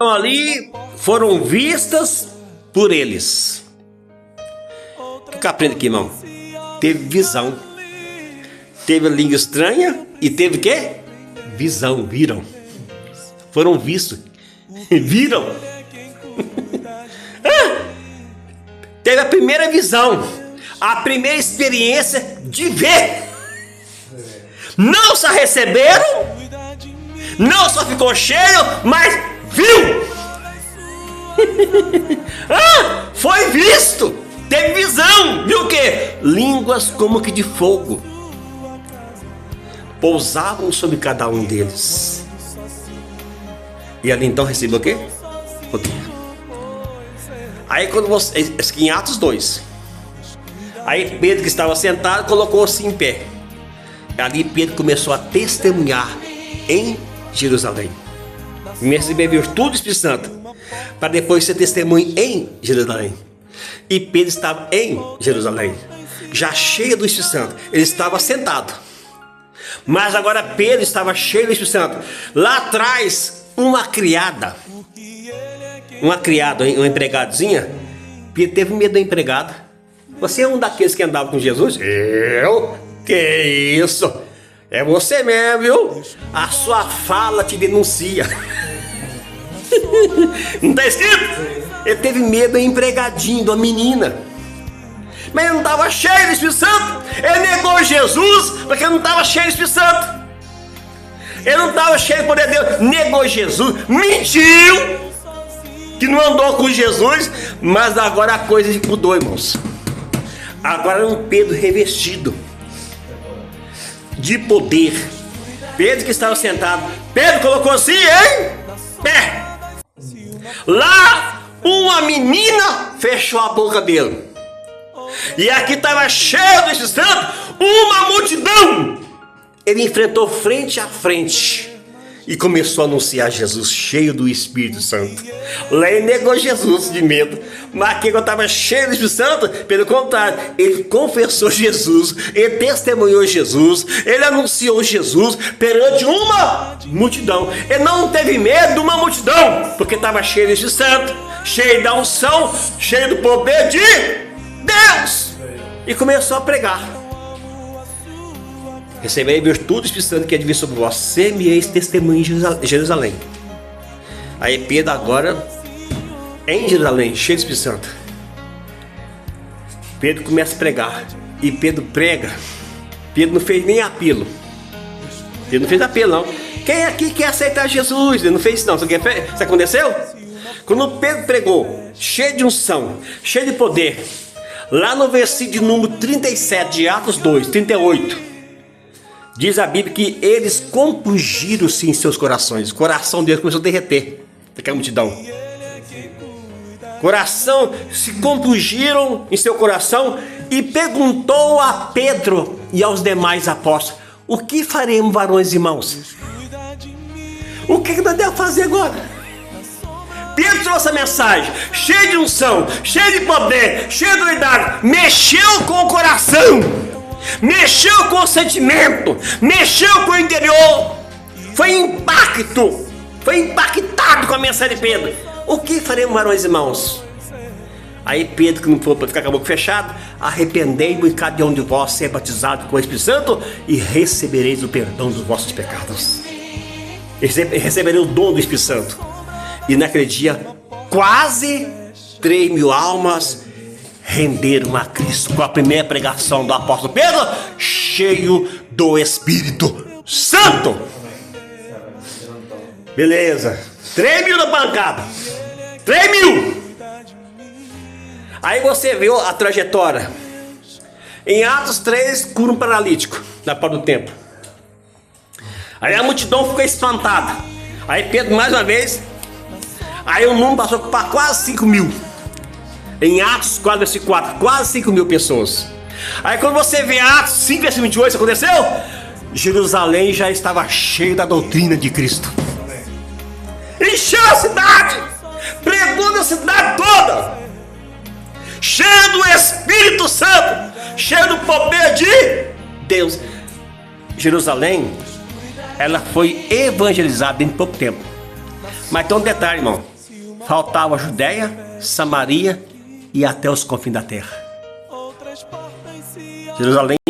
Então ali foram vistas por eles. O que eu aprendo aqui, irmão? Teve visão. Teve língua estranha e teve o quê? Visão, viram. Foram vistos. Viram. Teve a primeira visão. A primeira experiência de ver. Não só receberam, não só ficou cheio, mas viu. Foi visto. Teve visão. Viu o quê? Línguas como que de fogo pousavam sobre cada um deles. E ali então recebeu o quê? Poder. Aí quando você... em Atos 2. Aí Pedro, que estava sentado, colocou-se em pé. Ali Pedro começou a testemunhar em Jerusalém. Receber virtude do Espírito Santo, para depois ser testemunho em Jerusalém. E Pedro estava em Jerusalém, já cheio do Espírito Santo. Ele estava sentado, mas agora Pedro estava cheio do Espírito Santo. Lá atrás, uma criada, uma empregadozinha. Pedro teve medo da empregada. Você é um daqueles que andava com Jesus? Eu? Que isso? É você mesmo, viu? A sua fala te denuncia. Não está escrito? Ele teve medo da empregadinha, da menina. Mas ele não estava cheio do Espírito Santo. Ele negou Jesus porque ele não estava cheio do Espírito Santo. Ele não estava cheio do poder de Deus. Negou Jesus, mentiu que não andou com Jesus. Mas agora a coisa mudou, irmãos. Agora era um Pedro revestido de poder. Pedro que estava sentado. Pedro colocou assim em pé. Lá uma menina fechou a boca dele. E aqui estava cheio do Espírito Santo, uma multidão. Ele enfrentou frente a frente e começou a anunciar Jesus, cheio do Espírito Santo. Lá ele negou Jesus de medo. Mas aqui quando estava cheio do Espírito Santo, pelo contrário, ele confessou Jesus, ele testemunhou Jesus, ele anunciou Jesus perante uma multidão. Ele não teve medo de uma multidão, porque estava cheio do Espírito Santo, cheio da unção, cheio do poder de Deus. E começou a pregar. Recebei virtude do Espírito Santo que advir sobre vós, ser-me-eis testemunho em Jerusalém. Aí Pedro agora em Jerusalém, cheio do Espírito Santo. Pedro começa a pregar. E Pedro prega. Pedro não fez nem apelo. Pedro não fez apelo não. Quem aqui quer aceitar Jesus? Ele não fez isso não. Sabe o que aconteceu? Quando Pedro pregou, cheio de unção, cheio de poder, lá no versículo de número 37 de Atos 2, 38, diz a Bíblia que eles compungiram-se em seus corações. O coração deles começou a derreter daquela multidão. Coração, se compungiram em seu coração e perguntou a Pedro e aos demais apóstolos: o que faremos, varões e irmãos? O que nós devemos fazer agora? Pedro trouxe a mensagem, cheio de unção, cheio de poder, cheio de unidade, mexeu com o coração, mexeu com o sentimento, mexeu com o interior, foi impactado com a mensagem de Pedro. O que faremos, varões e irmãos? Aí Pedro, que não foi para ficar com a boca fechada: arrependei-vos e cada um de vós ser batizado com o Espírito Santo e recebereis o perdão dos vossos pecados. Recebereis o dom do Espírito Santo. E naquele dia, quase 3.000 almas renderam a Cristo com a primeira pregação do apóstolo Pedro, cheio do Espírito Santo. Beleza, 3.000 na bancada, 3.000. Aí você viu a trajetória. Em Atos 3, cura um paralítico na porta do templo. Aí a multidão ficou espantada. Aí Pedro mais uma vez. Aí o número passou para quase 5.000. Em Atos 4, versículo 4, quase 5.000 pessoas. Aí quando você vê Atos 5, versículo 28, isso aconteceu? Jerusalém já estava cheio da doutrina de Cristo. Encheu a cidade, pregou na cidade toda, cheio do Espírito Santo, cheio do poder de Deus. Jerusalém, ela foi evangelizada em pouco tempo. Mas tem um detalhe, irmão. Faltava a Judéia, Samaria e até os confins da terra. Jerusalém